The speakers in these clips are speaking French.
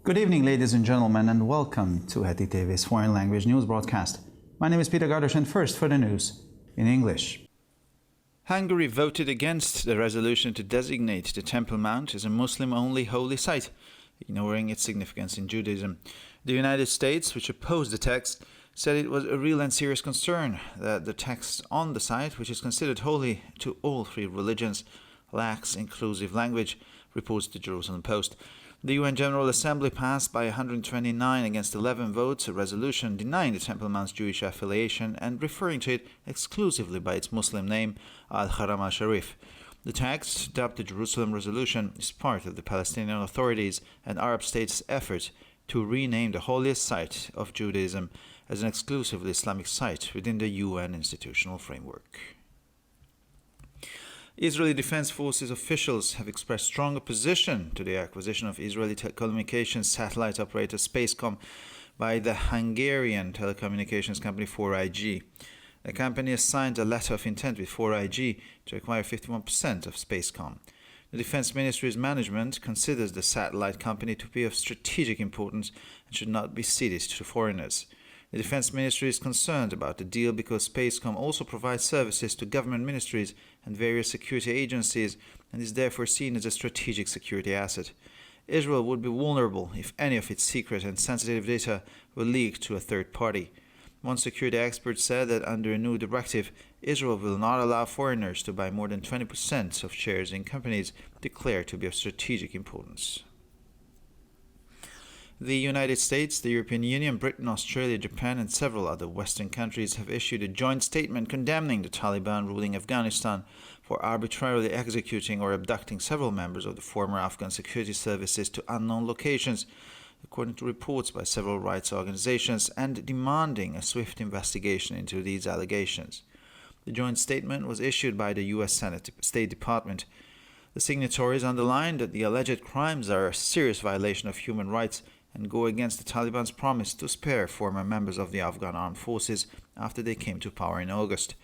Good evening, ladies and gentlemen, and welcome to Heti TV's foreign language news broadcast. My name is Peter Gardosh, and first for the news in English. Hungary voted against the resolution to designate the Temple Mount as a Muslim-only holy site, ignoring its significance in Judaism. The United States, which opposed the text, said it was a real and serious concern that the text on the site, which is considered holy to all three religions, lacks inclusive language, reports the Jerusalem Post. The UN General Assembly passed by 129 against 11 votes a resolution denying the Temple Mount's Jewish affiliation and referring to it exclusively by its Muslim name, Al-Haram al-Sharif. The text, dubbed the Jerusalem Resolution, is part of the Palestinian Authorities and Arab states' effort to rename the holiest site of Judaism as an exclusively Islamic site within the UN institutional framework. Israeli Defense Forces officials have expressed strong opposition to the acquisition of Israeli telecommunications satellite operator Spacecom by the Hungarian telecommunications company 4iG. The company has signed a letter of intent with 4iG to acquire 51% of Spacecom. The Defense Ministry's management considers the satellite company to be of strategic importance and should not be ceded to foreigners. The Defense Ministry is concerned about the deal because Spacecom also provides services to government ministries and various security agencies and is therefore seen as a strategic security asset. Israel would be vulnerable if any of its secret and sensitive data were leaked to a third party. One security expert said that under a new directive, Israel will not allow foreigners to buy more than 20% of shares in companies declared to be of strategic importance. The United States, the European Union, Britain, Australia, Japan, and several other Western countries have issued a joint statement condemning the Taliban ruling Afghanistan for arbitrarily executing or abducting several members of the former Afghan security services to unknown locations, according to reports by several rights organizations, and demanding a swift investigation into these allegations. The joint statement was issued by the U.S. State Department. The signatories underlined that the alleged crimes are a serious violation of human rights and go against the Taliban's promise to spare former members of the Afghan armed forces after they came to power in August.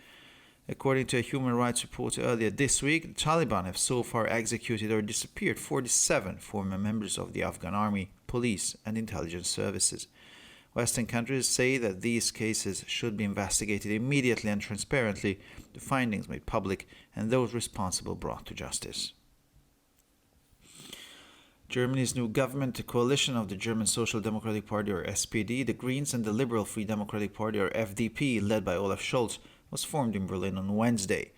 According to a human rights report earlier this week, the Taliban have so far executed or disappeared 47 former members of the Afghan army, police, and intelligence services. Western countries say that these cases should be investigated immediately and transparently, the findings made public, and those responsible brought to justice. Germany's new government, the coalition of the German Social Democratic Party or SPD, the Greens and the Liberal Free Democratic Party or FDP, led by Olaf Scholz, was formed in Berlin on Wednesday.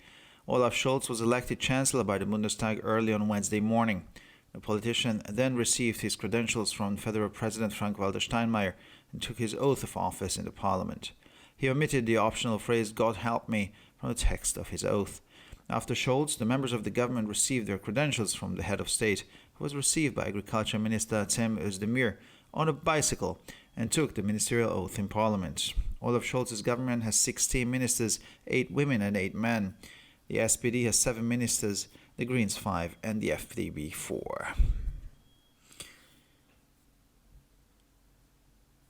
Olaf Scholz was elected Chancellor by the Bundestag early on Wednesday morning. The politician then received his credentials from Federal President Frank-Walter Steinmeier and took his oath of office in the parliament. He omitted the optional phrase, "God help me," from the text of his oath. After Scholz, the members of the government received their credentials from the head of state, who was received by Agriculture Minister Cem Özdemir on a bicycle and took the ministerial oath in parliament. Olaf Scholz's government has 16 ministers, 8 women and 8 men. The SPD has 7 ministers, the Greens 5 and the FDP 4.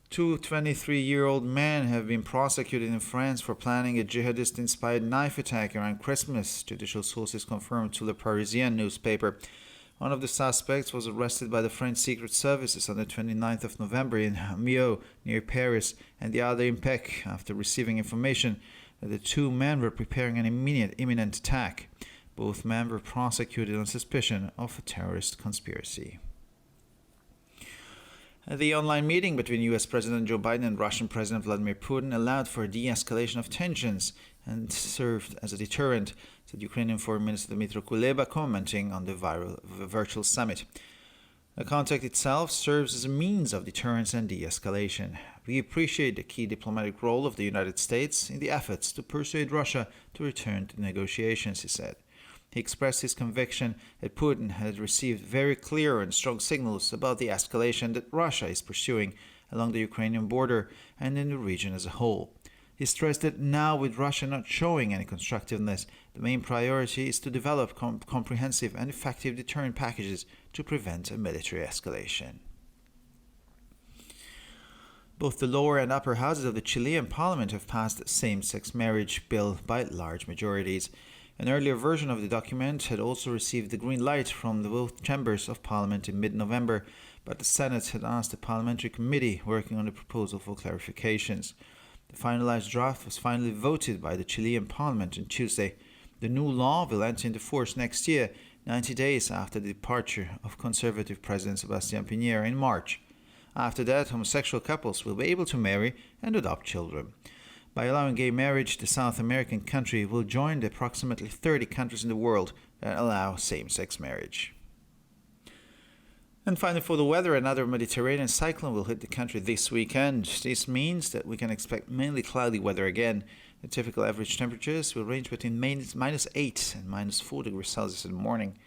Two 23-year-old men have been prosecuted in France for planning a jihadist-inspired knife attack around Christmas, judicial sources confirmed to Le Parisien newspaper. One of the suspects was arrested by the French Secret Services on the 29th of November in Millau, near Paris, and the other in Pec, after receiving information that the two men were preparing an imminent attack. Both men were prosecuted on suspicion of a terrorist conspiracy. The online meeting between U.S. President Joe Biden and Russian President Vladimir Putin allowed for a de-escalation of tensions and served as a deterrent, said Ukrainian Foreign Minister Dmytro Kuleba, commenting on the virtual summit. The contact itself serves as a means of deterrence and de-escalation. We appreciate the key diplomatic role of the United States in the efforts to persuade Russia to return to negotiations, he said. He expressed his conviction that Putin had received very clear and strong signals about the escalation that Russia is pursuing along the Ukrainian border and in the region as a whole. He stressed that now, with Russia not showing any constructiveness, the main priority is to develop comprehensive and effective deterrent packages to prevent a military escalation. Both the lower and upper houses of the Chilean parliament have passed a same-sex marriage bill by large majorities. An earlier version of the document had also received the green light from both chambers of parliament in mid-November, but the Senate had asked the parliamentary committee working on the proposal for clarifications. The finalized draft was finally voted by the Chilean parliament on Tuesday. The new law will enter into force next year, 90 days after the departure of conservative President Sebastián Piñera in March. After that, homosexual couples will be able to marry and adopt children. By allowing gay marriage, the South American country will join the approximately 30 countries in the world that allow same-sex marriage. And finally, for the weather, another Mediterranean cyclone will hit the country this weekend. This means that we can expect mainly cloudy weather again. The typical average temperatures will range between minus 8 and minus 4 degrees Celsius in the morning,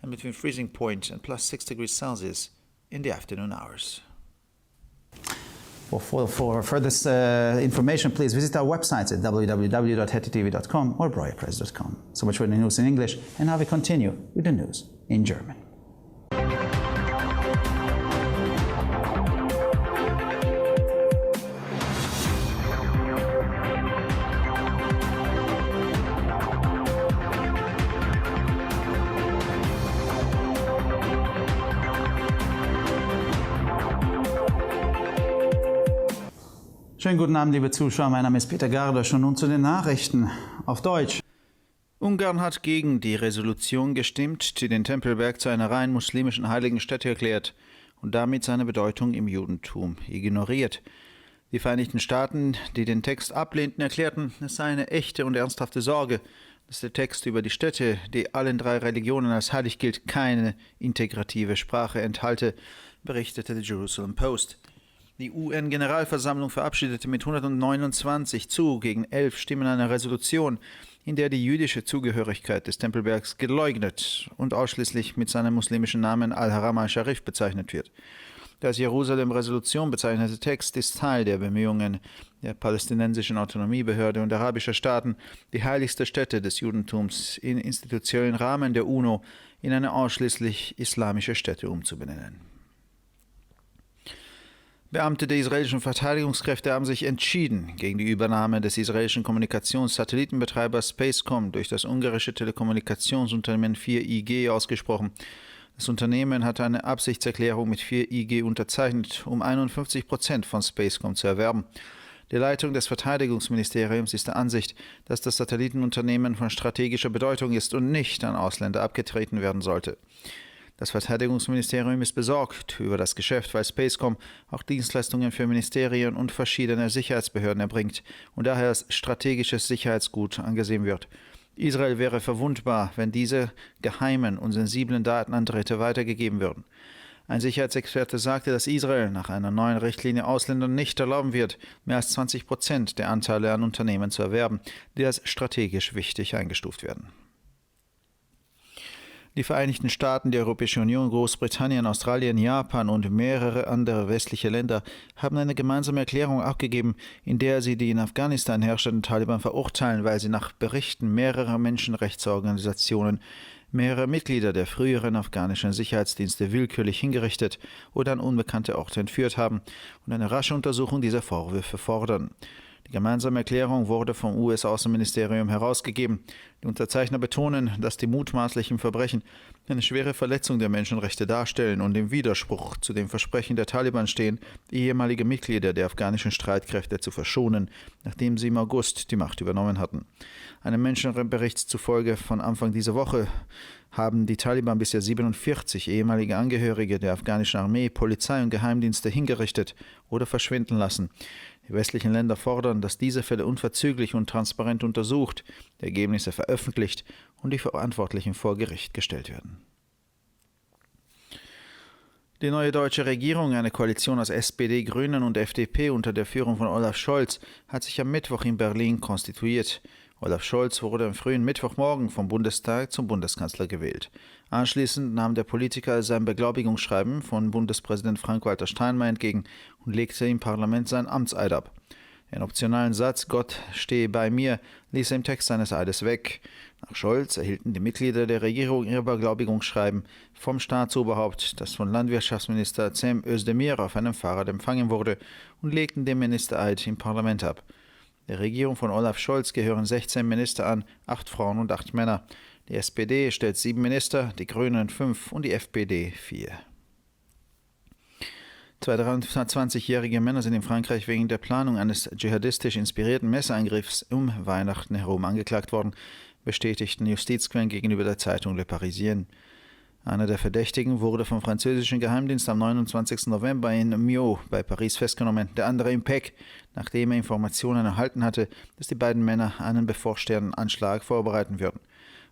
and between freezing point and plus 6 degrees Celsius in the afternoon hours. For further information, please visit our websites at www.hettytv.com or breuerpress.com. So much for the news in English, and now we continue with the news in German. Schönen guten Abend, liebe Zuschauer. Mein Name ist Peter Gardosch und nun zu den Nachrichten auf Deutsch. Ungarn hat gegen die Resolution gestimmt, die den Tempelberg zu einer rein muslimischen heiligen Stätte erklärt und damit seine Bedeutung im Judentum ignoriert. Die Vereinigten Staaten, die den Text ablehnten, erklärten, es sei eine echte und ernsthafte Sorge, dass der Text über die Stätte, die allen 3 Religionen als heilig gilt, keine integrative Sprache enthalte, berichtete die Jerusalem Post. Die UN-Generalversammlung verabschiedete mit 129 gegen 11 Stimmen eine Resolution, in der die jüdische Zugehörigkeit des Tempelbergs geleugnet und ausschließlich mit seinem muslimischen Namen Al-Haram al-Sharif bezeichnet wird. Der als Jerusalem-Resolution bezeichnete Text ist Teil der Bemühungen der palästinensischen Autonomiebehörde und arabischer Staaten, die heiligste Stätte des Judentums im institutionellen Rahmen der UNO in eine ausschließlich islamische Stätte umzubenennen. Beamte der israelischen Verteidigungskräfte haben sich entschieden gegen die Übernahme des israelischen Kommunikationssatellitenbetreibers Spacecom durch das ungarische Telekommunikationsunternehmen 4IG ausgesprochen. Das Unternehmen hatte eine Absichtserklärung mit 4IG unterzeichnet, um 51% von Spacecom zu erwerben. Die Leitung des Verteidigungsministeriums ist der Ansicht, dass das Satellitenunternehmen von strategischer Bedeutung ist und nicht an Ausländer abgetreten werden sollte. Das Verteidigungsministerium ist besorgt über das Geschäft, weil Spacecom auch Dienstleistungen für Ministerien und verschiedene Sicherheitsbehörden erbringt und daher als strategisches Sicherheitsgut angesehen wird. Israel wäre verwundbar, wenn diese geheimen und sensiblen Daten an Dritte weitergegeben würden. Ein Sicherheitsexperte sagte, dass Israel nach einer neuen Richtlinie Ausländern nicht erlauben wird, mehr als 20% der Anteile an Unternehmen zu erwerben, die als strategisch wichtig eingestuft werden. Die Vereinigten Staaten, die Europäische Union, Großbritannien, Australien, Japan und mehrere andere westliche Länder haben eine gemeinsame Erklärung abgegeben, in der sie die in Afghanistan herrschenden Taliban verurteilen, weil sie nach Berichten mehrerer Menschenrechtsorganisationen mehrere Mitglieder der früheren afghanischen Sicherheitsdienste willkürlich hingerichtet oder an unbekannte Orte entführt haben und eine rasche Untersuchung dieser Vorwürfe fordern. Die gemeinsame Erklärung wurde vom US-Außenministerium herausgegeben. Die Unterzeichner betonen, dass die mutmaßlichen Verbrechen eine schwere Verletzung der Menschenrechte darstellen und im Widerspruch zu dem Versprechen der Taliban stehen, ehemalige Mitglieder der afghanischen Streitkräfte zu verschonen, nachdem sie im August die Macht übernommen hatten. Einem Menschenbericht zufolge von Anfang dieser Woche haben die Taliban bisher 47 ehemalige Angehörige der afghanischen Armee, Polizei und Geheimdienste hingerichtet oder verschwinden lassen. Die westlichen Länder fordern, dass diese Fälle unverzüglich und transparent untersucht, die Ergebnisse veröffentlicht und die Verantwortlichen vor Gericht gestellt werden. Die neue deutsche Regierung, eine Koalition aus SPD, Grünen und FDP unter der Führung von Olaf Scholz, hat sich am Mittwoch in Berlin konstituiert. Olaf Scholz wurde am frühen Mittwochmorgen vom Bundestag zum Bundeskanzler gewählt. Anschließend nahm der Politiker sein Beglaubigungsschreiben von Bundespräsident Frank-Walter Steinmeier entgegen und legte im Parlament seinen Amtseid ab. Den optionalen Satz „Gott stehe bei mir" ließ er im Text seines Eides weg. Nach Scholz erhielten die Mitglieder der Regierung ihre Beglaubigungsschreiben vom Staatsoberhaupt, das von Landwirtschaftsminister Cem Özdemir auf einem Fahrrad empfangen wurde, und legten den Ministereid im Parlament ab. Der Regierung von Olaf Scholz gehören 16 Minister an, 8 Frauen und 8 Männer. Die SPD stellt 7 Minister, die Grünen 5 und die FPD 4. Zwei 23-jährige Männer sind in Frankreich wegen der Planung eines dschihadistisch inspirierten Messerangriffs um Weihnachten herum angeklagt worden, bestätigten Justizquellen gegenüber der Zeitung Le Parisien. Einer der Verdächtigen wurde vom französischen Geheimdienst am 29. November in Meaux bei Paris festgenommen, der andere in Pec, nachdem er Informationen erhalten hatte, dass die beiden Männer einen bevorstehenden Anschlag vorbereiten würden.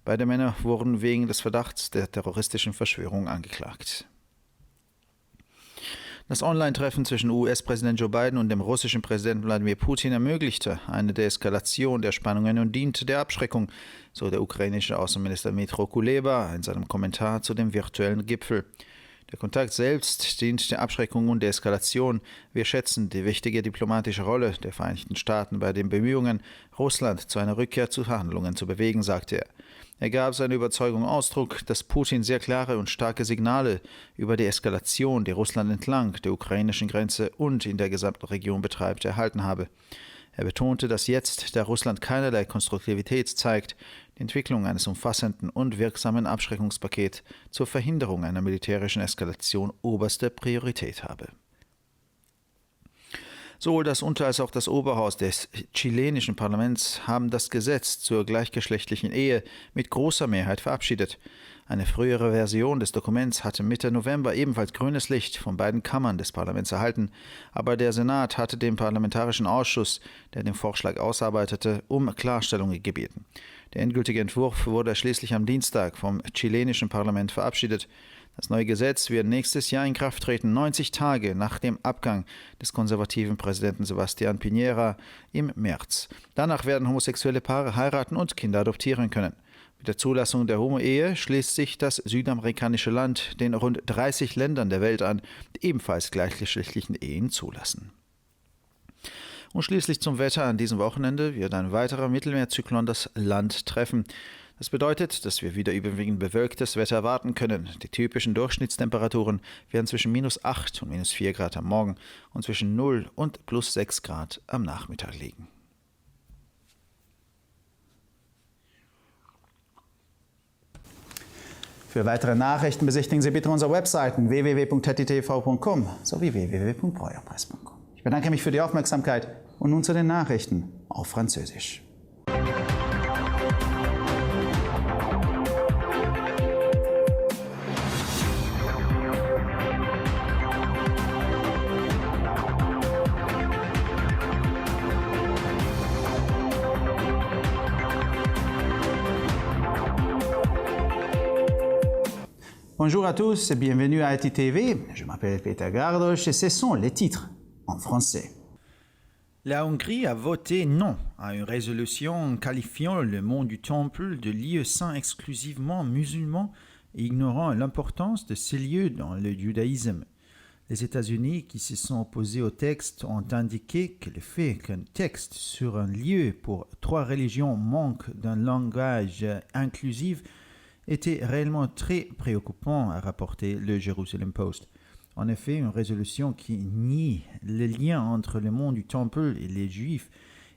Beide Männer wurden wegen des Verdachts der terroristischen Verschwörung angeklagt. Das Online-Treffen zwischen US-Präsident Joe Biden und dem russischen Präsidenten Wladimir Putin ermöglichte eine Deeskalation der Spannungen und diente der Abschreckung, so der ukrainische Außenminister Dmytro Kuleba in seinem Kommentar zu dem virtuellen Gipfel. Der Kontakt selbst dient der Abschreckung und Deeskalation. Wir schätzen die wichtige diplomatische Rolle der Vereinigten Staaten bei den Bemühungen, Russland zu einer Rückkehr zu Verhandlungen zu bewegen, sagte er. Er gab seine Überzeugung Ausdruck, dass Putin sehr klare und starke Signale über die Eskalation, die Russland entlang der ukrainischen Grenze und in der gesamten Region betreibt, erhalten habe. Er betonte, dass jetzt, da Russland keinerlei Konstruktivität zeigt, die Entwicklung eines umfassenden und wirksamen Abschreckungspakets zur Verhinderung einer militärischen Eskalation oberste Priorität habe. Sowohl das Unter- als auch das Oberhaus des chilenischen Parlaments haben das Gesetz zur gleichgeschlechtlichen Ehe mit großer Mehrheit verabschiedet. Eine frühere Version des Dokuments hatte Mitte November ebenfalls grünes Licht von beiden Kammern des Parlaments erhalten, aber der Senat hatte den Parlamentarischen Ausschuss, der den Vorschlag ausarbeitete, um Klarstellungen gebeten. Der endgültige Entwurf wurde schließlich am Dienstag vom chilenischen Parlament verabschiedet. Das neue Gesetz wird nächstes Jahr in Kraft treten, 90 Tage nach dem Abgang des konservativen Präsidenten Sebastián Piñera im März. Danach werden homosexuelle Paare heiraten und Kinder adoptieren können. Mit der Zulassung der Homo-Ehe schließt sich das südamerikanische Land den rund 30 Ländern der Welt an, die ebenfalls gleichgeschlechtlichen Ehen zulassen. Und schließlich zum Wetter. An diesem Wochenende wird ein weiterer Mittelmeerzyklon das Land treffen. Das bedeutet, dass wir wieder überwiegend bewölktes Wetter erwarten können. Die typischen Durchschnittstemperaturen werden zwischen -8 und -4 Grad am Morgen und zwischen 0 und +6 Grad am Nachmittag liegen. Für weitere Nachrichten besichtigen Sie bitte unsere Webseiten www.hettitv.com sowie www.breuerpresse.com. Ich bedanke mich für die Aufmerksamkeit und nun zu den Nachrichten auf Französisch. Bonjour à tous et bienvenue à ITV. Je m'appelle Peter Gardosh et ce sont les titres en français. La Hongrie a voté non à une résolution qualifiant le mont du Temple de lieu saint exclusivement musulman et ignorant l'importance de ces lieux dans le judaïsme. Les États-Unis, qui se sont opposés au texte, ont indiqué que le fait qu'un texte sur un lieu pour 3 religions manque d'un langage inclusif était réellement très préoccupant, a rapporté le Jerusalem Post. En effet, une résolution qui nie le lien entre le mont du Temple et les Juifs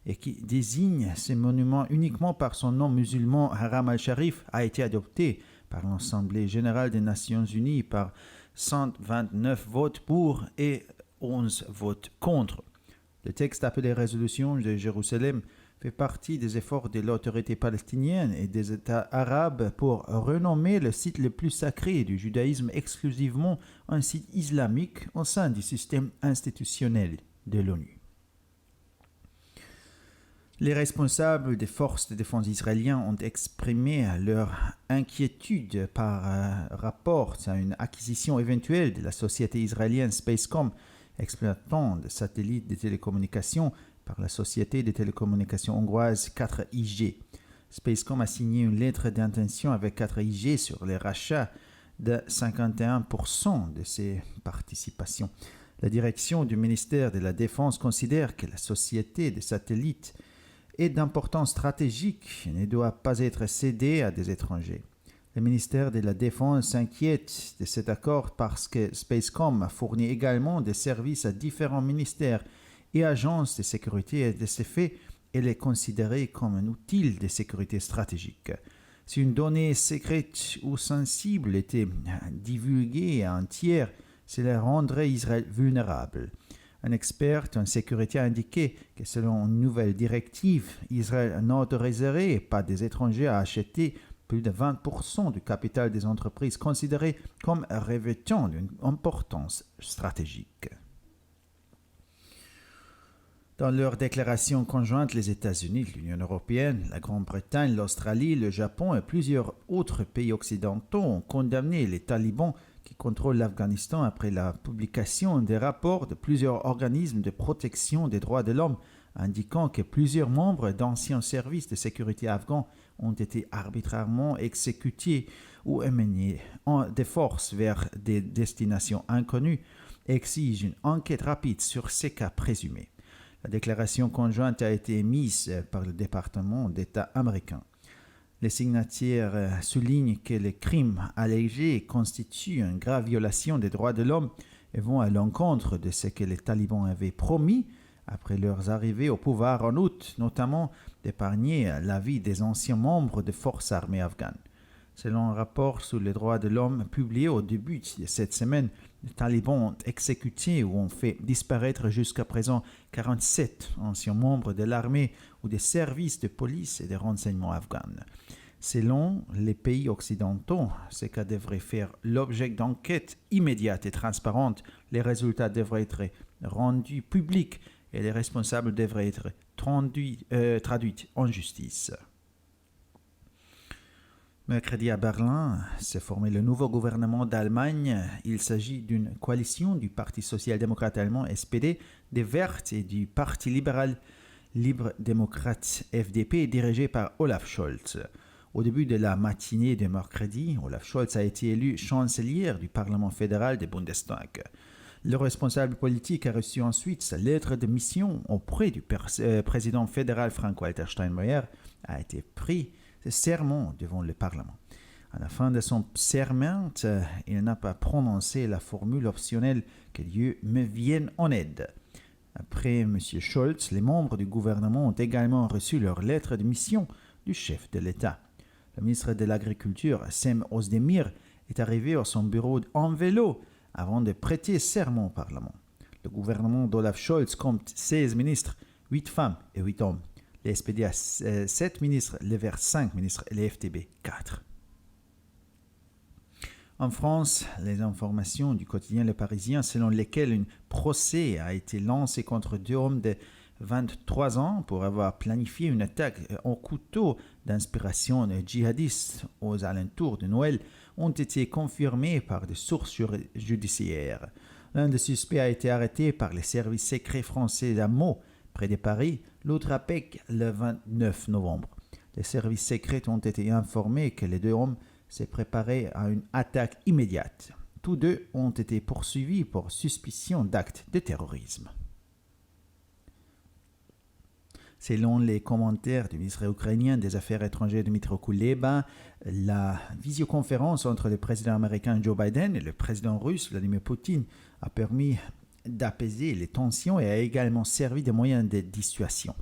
et qui désigne ces monuments uniquement par son nom musulman Haram al-Sharif a été adoptée par l'Assemblée générale des Nations unies par 129 votes pour et 11 votes contre. Le texte appelé Résolution de Jérusalem fait partie des efforts de l'autorité palestinienne et des États arabes pour renommer le site le plus sacré du judaïsme exclusivement un site islamique au sein du système institutionnel de l'ONU. Les responsables des forces de défense israéliennes ont exprimé leur inquiétude par rapport à une acquisition éventuelle de la société israélienne Spacecom, exploitant des satellites de télécommunications, par la société de télécommunications hongroise 4IG. Spacecom a signé une lettre d'intention avec 4IG sur le rachat de 51% de ses participations. La direction du ministère de la Défense considère que la société de satellites est d'importance stratégique et ne doit pas être cédée à des étrangers. Le ministère de la Défense s'inquiète de cet accord parce que Spacecom fournit également des services à différents ministères et agences de sécurité et de ce fait, elle est considérée comme un outil de sécurité stratégique. Si une donnée secrète ou sensible était divulguée à un tiers, Cela rendrait Israël vulnérable. Un expert en sécurité a indiqué que selon une nouvelle directive, Israël n'autoriserait pas des étrangers à acheter plus de 20% du capital des entreprises considérées comme revêtant d'une importance stratégique. Dans leur déclaration conjointe, les États-Unis, l'Union européenne, la Grande-Bretagne, l'Australie, le Japon et plusieurs autres pays occidentaux ont condamné les talibans qui contrôlent l'Afghanistan après la publication des rapports de plusieurs organismes de protection des droits de l'homme indiquant que plusieurs membres d'anciens services de sécurité afghans ont été arbitrairement exécutés ou emmenés des forces vers des destinations inconnues et exigent une enquête rapide sur ces cas présumés. La déclaration conjointe a été émise par le département d'État américain. Les signataires soulignent que les crimes allégués constituent une grave violation des droits de l'homme et vont à l'encontre de ce que les talibans avaient promis après leur arrivée au pouvoir en août, notamment d'épargner la vie des anciens membres des forces armées afghanes. Selon un rapport sur les droits de l'homme publié au début de cette semaine, les talibans ont exécuté ou ont fait disparaître jusqu'à présent 47 anciens membres de l'armée ou des services de police et de renseignement afghans. Selon les pays occidentaux, ce cas devrait faire l'objet d'enquêtes immédiates et transparentes. Les résultats devraient être rendus publics et les responsables devraient être traduits en justice. Mercredi à Berlin s'est formé le nouveau gouvernement d'Allemagne. Il s'agit d'une coalition du Parti social-démocrate allemand SPD, des Verts et du Parti libéral libre-démocrate FDP dirigé par Olaf Scholz. Au début de la matinée de mercredi, Olaf Scholz a été élu chancelier du Parlement fédéral du Bundestag. Le responsable politique a reçu ensuite sa lettre de mission auprès du président fédéral Frank-Walter Steinmeier, a été pris serment devant le Parlement. À la fin de son serment, il n'a pas prononcé la formule optionnelle que Dieu me vienne en aide. Après M. Scholz, les membres du gouvernement ont également reçu leur lettre de mission du chef de l'État. Le ministre de l'Agriculture, Sem Ozdemir, est arrivé à son bureau en vélo avant de prêter serment au Parlement. Le gouvernement d'Olaf Scholz compte 16 ministres, 8 femmes et 8 hommes. Les SPD a 7 ministres, les Verts 5 ministres et les FDP 4. En France, les informations du quotidien Le Parisien selon lesquelles un procès a été lancé contre 2 hommes de 23 ans pour avoir planifié une attaque au couteau d'inspiration djihadiste aux alentours de Noël ont été confirmées par des sources judiciaires. L'un des suspects a été arrêté par les services secrets français à Meaux, près de Paris, l'autre à Pec le 29 novembre. Les services secrets ont été informés que les 2 hommes se préparaient à une attaque immédiate. Tous 2 ont été poursuivis pour suspicion d'actes de terrorisme. Selon les commentaires du ministre ukrainien des Affaires étrangères Dmytro Kuleba, la visioconférence entre le président américain Joe Biden et le président russe Vladimir Poutine a permis d'apaiser les tensions et a également servi de moyen de dissuasion.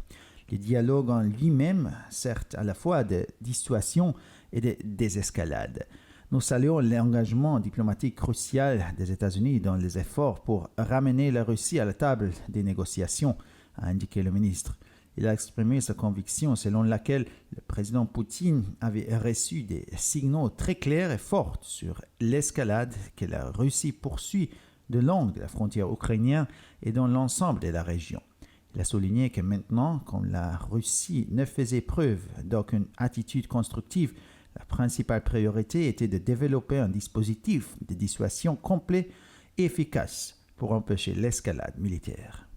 Le dialogue en lui-même sert à la fois de dissuasion et de désescalade. Nous saluons l'engagement diplomatique crucial des États-Unis dans les efforts pour ramener la Russie à la table des négociations, a indiqué le ministre. Il a exprimé sa conviction selon laquelle le président Poutine avait reçu des signaux très clairs et forts sur l'escalade que la Russie poursuit de long de la frontière ukrainienne et dans l'ensemble de la région. Il a souligné que maintenant, comme la Russie ne faisait preuve d'aucune attitude constructive, la principale priorité était de développer un dispositif de dissuasion complet et efficace pour empêcher l'escalade militaire.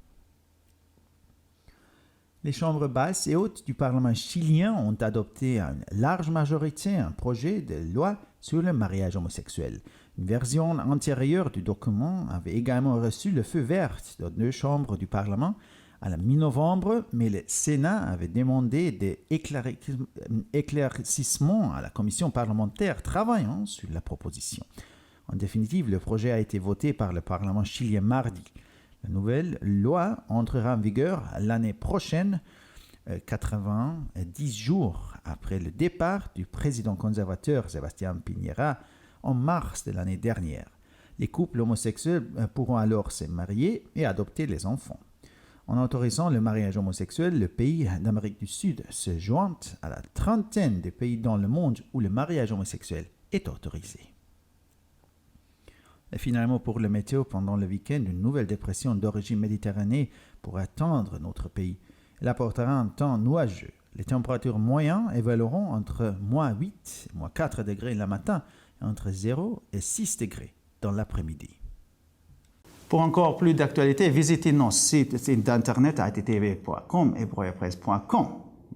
Les chambres basses et hautes du Parlement chilien ont adopté à une large majorité un projet de loi sur le mariage homosexuel. Une version antérieure du document avait également reçu le feu vert dans 2 chambres du Parlement à la mi-novembre, mais le Sénat avait demandé des éclaircissements à la commission parlementaire travaillant sur la proposition. En définitive, le projet a été voté par le Parlement chilien mardi. La nouvelle loi entrera en vigueur l'année prochaine, 90 jours après le départ du président conservateur Sebastián Piñera en mars de l'année dernière. Les couples homosexuels pourront alors se marier et adopter les enfants. En autorisant le mariage homosexuel, le pays d'Amérique du Sud se joint à la trentaine de pays dans le monde où le mariage homosexuel est autorisé. Et finalement, pour le météo, pendant le week-end, une nouvelle dépression d'origine méditerranée pourrait atteindre notre pays. Elle apportera un temps nuageux. Les températures moyennes évolueront entre moins 8 et moins 4 degrés le matin et entre 0 et 6 degrés dans l'après-midi. Pour encore plus d'actualités, visitez nos sites internet ittv.com et broyapresse.com.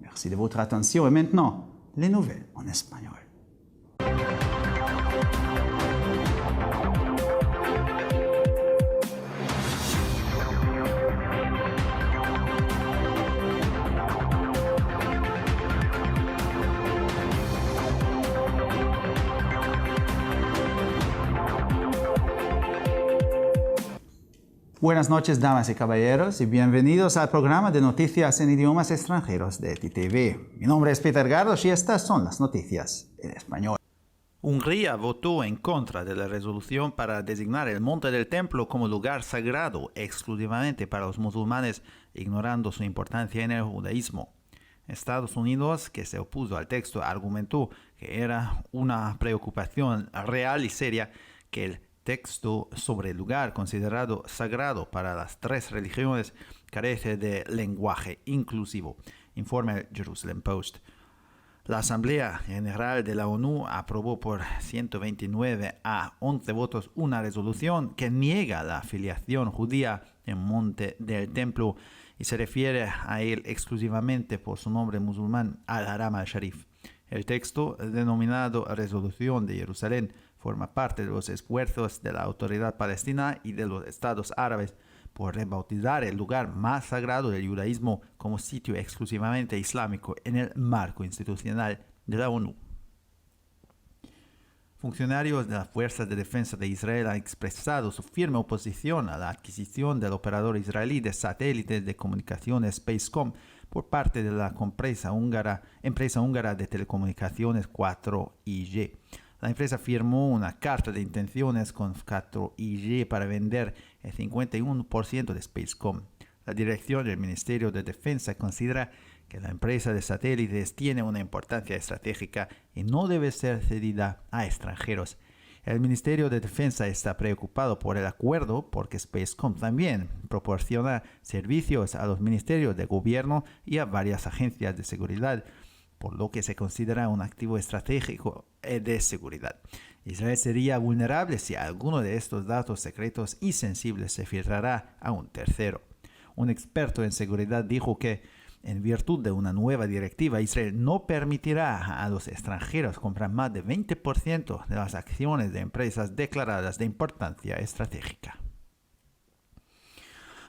Merci de votre attention et maintenant, les nouvelles en espagnol. Buenas noches, damas y caballeros, y bienvenidos al programa de noticias en idiomas extranjeros de ETV. Mi nombre es Peter Gardos y estas son las noticias en español. Hungría votó en contra de la resolución para designar el Monte del Templo como lugar sagrado exclusivamente para los musulmanes, ignorando su importancia en el judaísmo. Estados Unidos, que se opuso al texto, argumentó que era una preocupación real y seria que el texto sobre el lugar considerado sagrado para las tres religiones carece de lenguaje inclusivo, informa el Jerusalem Post. La Asamblea General de la ONU aprobó por 129 a 11 votos una resolución que niega la afiliación judía en Monte del Templo y se refiere a él exclusivamente por su nombre musulmán al-Haram al-Sharif. El texto, denominado Resolución de Jerusalén, forma parte de los esfuerzos de la Autoridad Palestina y de los Estados Árabes por rebautizar el lugar más sagrado del judaísmo como sitio exclusivamente islámico en el marco institucional de la ONU. Funcionarios de las Fuerzas de Defensa de Israel han expresado su firme oposición a la adquisición del operador israelí de satélites de comunicaciones Spacecom por parte de la empresa húngara de telecomunicaciones 4IG. La empresa firmó una carta de intenciones con 4IG para vender el 51% de Spacecom. La dirección del Ministerio de Defensa considera que la empresa de satélites tiene una importancia estratégica y no debe ser cedida a extranjeros. El Ministerio de Defensa está preocupado por el acuerdo porque Spacecom también proporciona servicios a los ministerios de gobierno y a varias agencias de seguridad, por lo que se considera un activo estratégico de seguridad. Israel sería vulnerable si alguno de estos datos secretos y sensibles se filtrara a un tercero. Un experto en seguridad dijo que, en virtud de una nueva directiva, Israel no permitirá a los extranjeros comprar más de 20% de las acciones de empresas declaradas de importancia estratégica.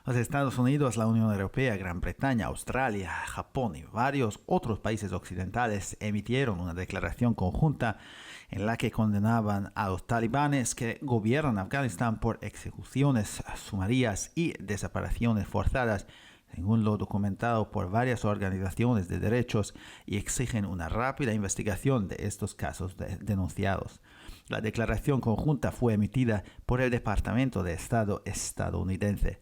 Los Estados Unidos, la Unión Europea, Gran Bretaña, Australia, Japón y varios otros países occidentales emitieron una declaración conjunta en la que condenaban a los talibanes que gobiernan Afganistán por ejecuciones sumarias y desapariciones forzadas, según lo documentado por varias organizaciones de derechos, y exigen una rápida investigación de estos casos denunciados. La declaración conjunta fue emitida por el Departamento de Estado estadounidense.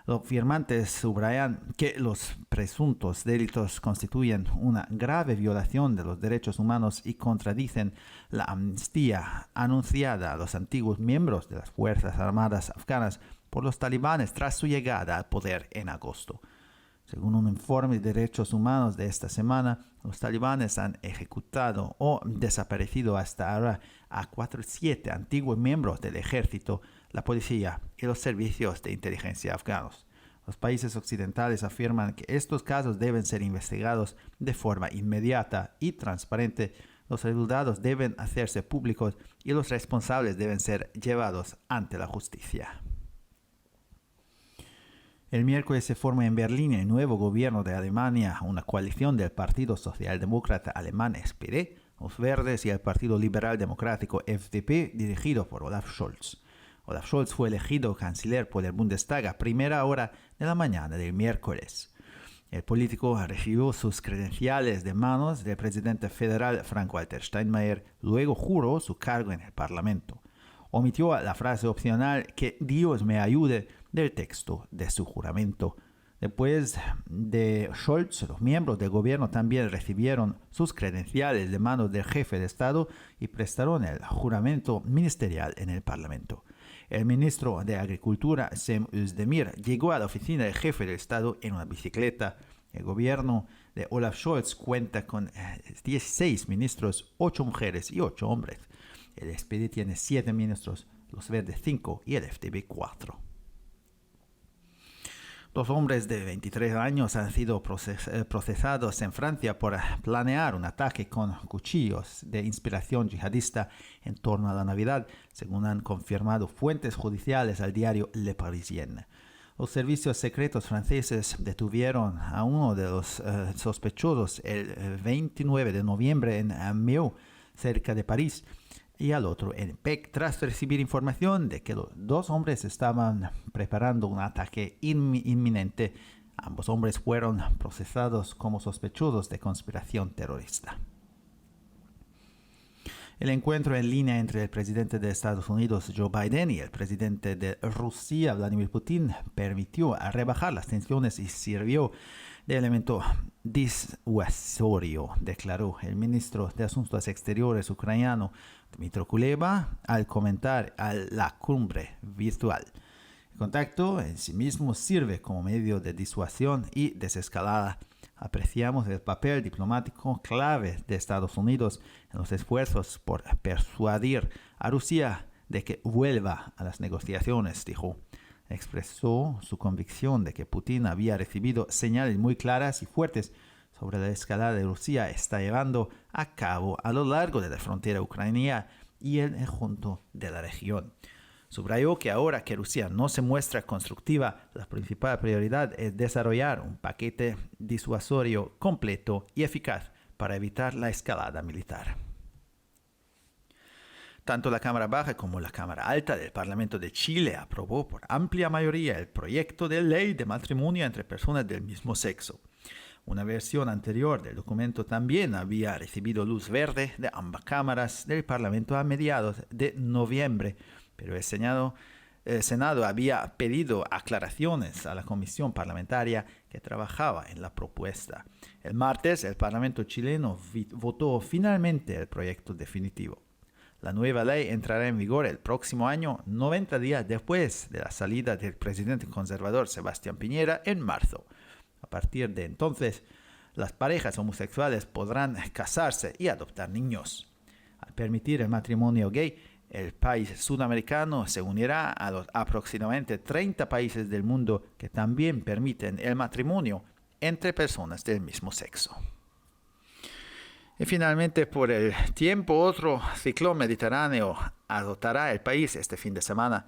Los firmantes subrayan que los presuntos delitos constituyen una grave violación de los derechos humanos y contradicen la amnistía anunciada a los antiguos miembros de las Fuerzas Armadas afganas por los talibanes tras su llegada al poder en agosto. Según un informe de derechos humanos de esta semana, los talibanes han ejecutado o desaparecido hasta ahora a 47 antiguos miembros del ejército, la policía y los servicios de inteligencia afganos. Los países occidentales afirman que estos casos deben ser investigados de forma inmediata y transparente. Los resultados deben hacerse públicos y los responsables deben ser llevados ante la justicia. El miércoles se forma en Berlín el nuevo gobierno de Alemania, una coalición del Partido Socialdemócrata Alemán SPD, los Verdes y el Partido Liberal Democrático FDP, dirigido por Olaf Scholz. Olaf Scholz fue elegido canciller por el Bundestag a primera hora de la mañana del miércoles. El político recibió sus credenciales de manos del presidente federal Frank-Walter Steinmeier, luego juró su cargo en el Parlamento. omitió la frase opcional que Dios me ayude del texto de su juramento. Después de Scholz, los miembros del gobierno también recibieron sus credenciales de manos del jefe de Estado y prestaron el juramento ministerial en el Parlamento. El ministro de Agricultura, Sem Özdemir, llegó a la oficina del jefe del Estado en una bicicleta. El gobierno de Olaf Scholz cuenta con 16 ministros, 8 mujeres y 8 hombres. El SPD tiene 7 ministros, los Verdes 5 y el FDP 4. Dos hombres de 23 años han sido procesados en Francia por planear un ataque con cuchillos de inspiración yihadista en torno a la Navidad, según han confirmado fuentes judiciales al diario Le Parisien. Los servicios secretos franceses detuvieron a uno de los sospechosos el 29 de noviembre en Meaux, cerca de París, y al otro en Pec, tras recibir información de que los dos hombres estaban preparando un ataque inminente. Ambos hombres fueron procesados como sospechosos de conspiración terrorista. El encuentro en línea entre el presidente de Estados Unidos, Joe Biden, y el presidente de Rusia, Vladimir Putin, permitió rebajar las tensiones y sirvió de elemento disuasorio, declaró el ministro de Asuntos Exteriores ucraniano, Dmytro Kuleba, al comentar a la cumbre virtual. El contacto en sí mismo sirve como medio de disuasión y desescalada. Apreciamos el papel diplomático clave de Estados Unidos en los esfuerzos por persuadir a Rusia de que vuelva a las negociaciones, dijo. Expresó su convicción de que Putin había recibido señales muy claras y fuertes sobre la escalada de Rusia está llevando a cabo a lo largo de la frontera ucraniana y en el conjunto de la región. Subrayó que ahora que Rusia no se muestra constructiva, la principal prioridad es desarrollar un paquete disuasorio completo y eficaz para evitar la escalada militar. Tanto la Cámara Baja como la Cámara Alta del Parlamento de Chile aprobó por amplia mayoría el proyecto de ley de matrimonio entre personas del mismo sexo. Una versión anterior del documento también había recibido luz verde de ambas cámaras del Parlamento a mediados de noviembre, pero el Senado había pedido aclaraciones a la comisión parlamentaria que trabajaba en la propuesta. El martes, el Parlamento chileno votó finalmente el proyecto definitivo. La nueva ley entrará en vigor el próximo año, 90 días después de la salida del presidente conservador Sebastián Piñera en marzo. A partir de entonces, las parejas homosexuales podrán casarse y adoptar niños. Al permitir el matrimonio gay, el país sudamericano se unirá a los aproximadamente 30 países del mundo que también permiten el matrimonio entre personas del mismo sexo. Y finalmente, por el tiempo, otro ciclón mediterráneo azotará el país este fin de semana.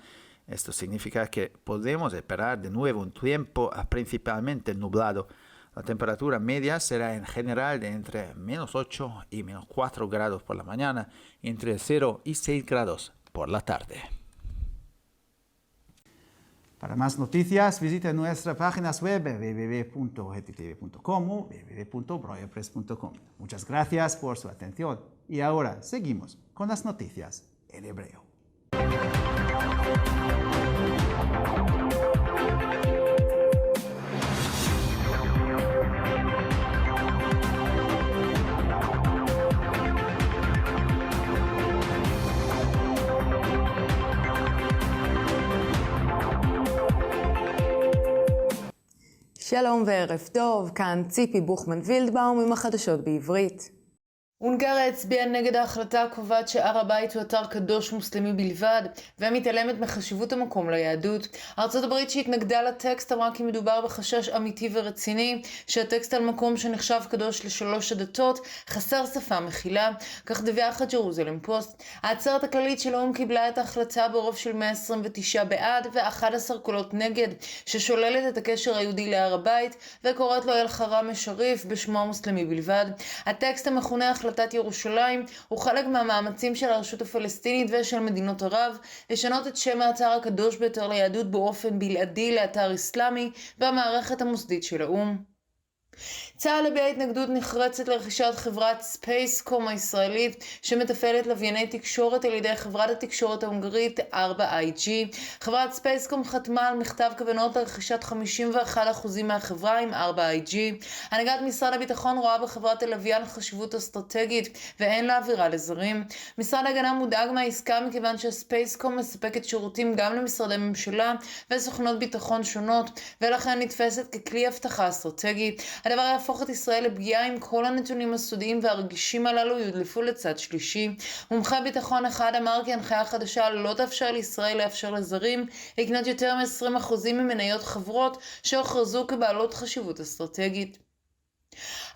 Esto significa que podemos esperar de nuevo un tiempo principalmente nublado. La temperatura media será en general de entre menos 8 y menos 4 grados por la mañana y entre 0 y 6 grados por la tarde. Para más noticias, visite nuestras páginas web www.ogtv.com o www.broyerpress.com. Muchas gracias por su atención y ahora seguimos con las noticias en hebreo. שלום וערב טוב, כאן ציפי בוכמן וילדבאום עם החדשות בעברית. הונגריה הצביעה נגד ההחלטה הקובעת שהר הבית הוא אתר קדוש מוסלמי בלבד, ומתעלמת מחשיבות המקום ליהדות. ארצות הברית שהתנגדה לטקסט אמרה כי מדובר בחשש אמיתי ורציני, שהטקסט על מקום שנחשב קדוש לשלוש הדתות חסר שפה מכילה, כך דיווח הג'רוזלם פוסט. העצרת הכללית של האו"ם קיבלה את ההחלטה ברוב של 129 בעד ו11 קולות נגד, ששוללת את הקשר היהודי להר הבית וקוראת לו אל-חרם א-שריף בשמו המוסלמי בלבד. הטקסט המכונה החלטת ירושלים הוא חלק מהמאמצים של הרשות הפלסטינית ושל מדינות ערב לשנות את שם האתר הקדוש ביותר ליהדות באופן בלעדי לאתר אסלאמי במערכת המוסדית של האו"ם. צה"ל הביע התנגדות נחרצת לרכישת חברת ספייסקום הישראלית שמתפעלת לווייני תקשורת על ידי חברת התקשורת ההונגרית 4IG. חברת ספייסקום חתמה על מכתב כוונות לרכישת 51% מהחברה עם 4IG. הנהגת משרד הביטחון רואה בחברת הלוויין חשיבות אסטרטגית ואין להעבירה לזרים. משרד ההגנה מודאג מהעסקה מכיוון שספייסקום מספקת שירותים גם למשרדי ממשלה וסוכנות ביטחון שונות ולכן נתפסת ככלי הבטחה אסטרטגי. הדבר יהפוך את ישראל לפגיעה אם כל הנתונים הסודיים והרגישים הללו יודלפו לצד שלישי. מומחה ביטחון אחד אמר כי הנחיה חדשה לא תאפשר לישראל לאפשר לזרים לקנות יותר מ-20% ממניות חברות שהוכרזו כבעלות חשיבות אסטרטגית.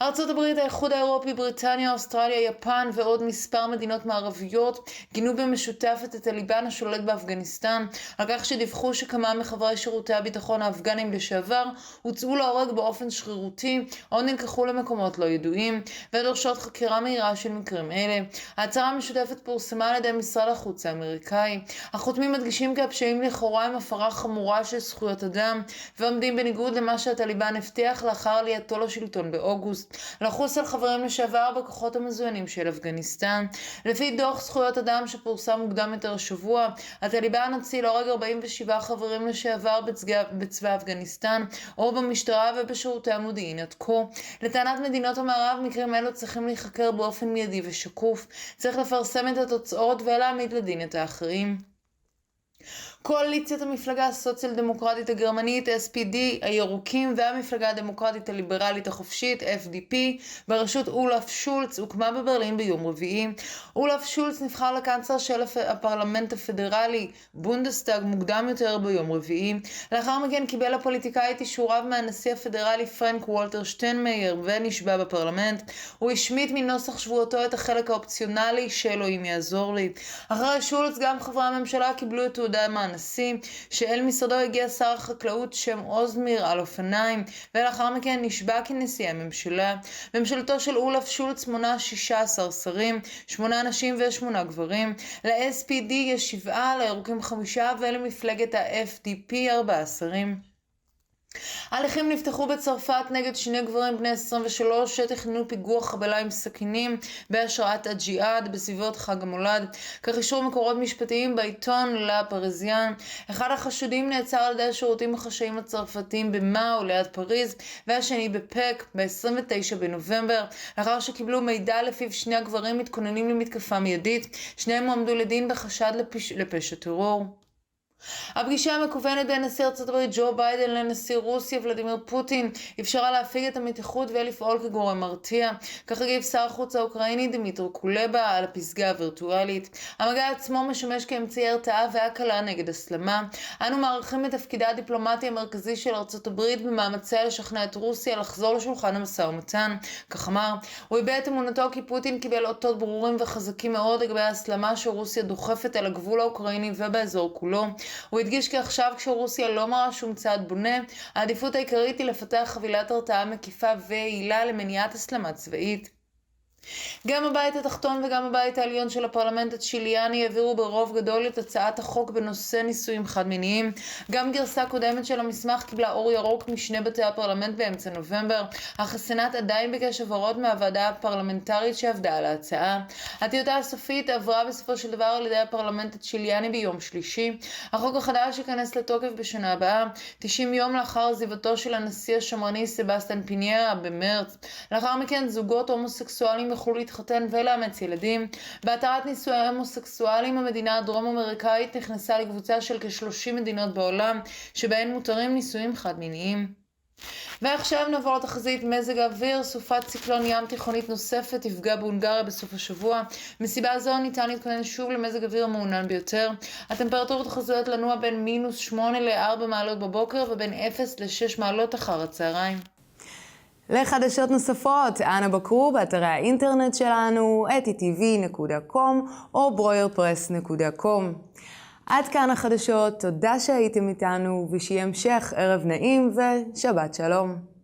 ארצות הברית, האיחוד האירופי, בריטניה, אוסטרליה, יפן ועוד מספר מדינות מערביות גינו במשותף את הטליבן השולט באפגניסטן על כך שדיווחו שכמה מחברי שירותי הביטחון האפגנים לשעבר הוצאו להורג באופן שרירותי או נלקחו למקומות לא ידועים ודורשות חקירה מהירה של מקרים אלה. ההצהרה המשותפת פורסמה על ידי משרד החוץ האמריקאי. החותמים מדגישים כי הפשעים לכאורה הם הפרה חמורה של זכויות אדם ועומדים בניגוד למה שהטליבן הבטיח לאחר עלייתו לשלטון באוגוסט. לחוס על חברים לשעבר בכוחות המזוינים של אפגניסטן. לפי דוח זכויות אדם שפורסם מוקדם יותר השבוע, הטליבן הוציא להורג 47 חברים לשעבר בצבא אפגניסטן או במשטרה ובשירותי המודיעין עד כה. לטענת מדינות המערב, מקרים אלו צריכים להיחקר באופן מיידי ושקוף. צריך לפרסם את התוצאות ולהעמיד לדין את האחרים. קואליציית המפלגה הסוציאל דמוקרטית הגרמנית SPD, הירוקים והמפלגה הדמוקרטית הליברלית החופשית FDP בראשות אולף שולץ הוקמה בברלין ביום רביעי. אולף שולץ נבחר לקנצלר של הפרלמנט הפדרלי בונדסטאג מוקדם יותר ביום רביעי. לאחר מכן קיבל הפוליטיקאי את אישוריו מהנשיא הפדרלי פרנק וולטר שטיינמאייר ונשבע בפרלמנט. הוא השמיט מנוסח שבועתו את החלק האופציונלי שאלוהים יעזור לי. אחרי שולץ גם חברי הממשלה קיבלו את תעודה מהנשיא, שאל משרדו הגיע שר החקלאות שם אוזמיר על אופניים ולאחר מכן נשבע כנשיא הממשלה. ממשלתו של אולף שולץ מונה 16 שרים, 8 נשים ו8 גברים. ל-SPD יש 7, לירוקים 5 ולמפלגת ה-FDP 4 שרים. ההליכים נפתחו בצרפת נגד 2 גברים בני 23 שתכננו פיגוע חבלה עם סכינים בהשראת הג'יהאד בסביבות חג המולד. כך אישרו מקורות משפטיים בעיתון לה פריזיאן. אחד החשודים נעצר על ידי השירותים החשאיים הצרפתיים במאו ליד פריז והשני בפק ב-29 בנובמבר לאחר שקיבלו מידע לפיו 2 הגברים מתכוננים למתקפה מיידית. שניהם הועמדו לדין בחשד לפשע טרור. הפגישה המקוונת בין נשיא ארצות הברית ג'ו ביידן לנשיא רוסיה ולדימיר פוטין אפשרה להפיג את המתיחות ולפעול כגורם מרתיע. כך הגיב שר החוץ האוקראיני דמיטרו קולבה על הפסגה הווירטואלית. המגע עצמו משמש כאמצעי הרתעה והקלה נגד הסלמה. אנו מעריכים את תפקידה הדיפלומטי המרכזי של ארצות הברית במאמציה לשכנע את רוסיה לחזור לשולחן המשא ומתן. כך אמר, הוא הביע את אמונתו כי פוטין קיבל אותות ברורים וחזקים מאוד לגבי ההסלמה שרוסיה דוחפת על הגבול האוקראיני ובאזור כולו. הוא הדגיש כי עכשיו כשרוסיה לא מראה שום צעד בונה, העדיפות העיקרית היא לפתח חבילת הרתעה מקיפה ויעילה למניעת הסלמה צבאית. גם הבית התחתון וגם הבית העליון של הפרלמנט הצ'יליאני העבירו ברוב גדול את הצעת החוק בנושא נישואים חד-מיניים. גם גרסה קודמת של המסמך קיבלה אור ירוק משני בתי הפרלמנט באמצע נובמבר, אך הסנאט עדיין ביקש הבהרות מהוועדה הפרלמנטרית שעבדה על ההצעה. הטיוטה הסופית עברה בסופו של דבר על ידי הפרלמנט הצ'יליאני ביום שלישי. החוק החדש ייכנס לתוקף בשנה הבאה, 90 יום לאחר עזיבתו של הנשיא השמרני סבסטיאן פיניירה במרץ. לאחר מכן זוגות הומוסקסואלים יוכלו להתחתן ולאמץ ילדים. בהתרת נישואי הומוסקסואלים המדינה הדרום-אמריקאית נכנסה לקבוצה של כ-30 מדינות בעולם שבהן מותרים נישואים חד-מיניים. ועכשיו נעבור לתחזית מזג האוויר. סופת ציקלון ים תיכונית נוספת תפגע בהונגריה בסוף השבוע. מסיבה זו ניתן להתכונן שוב למזג אוויר מעונן ביותר. הטמפרטורות חזויות לנוע בין -8 ל-4 מעלות בבוקר ובין 0 ל-6 מעלות אחר הצהריים. לחדשות נוספות, אנא בקרו באתרי האינטרנט שלנו, etitv.com או broyerpress.com. עד כאן החדשות, תודה שהייתם איתנו ושיהיה המשך ערב נעים ושבת שלום.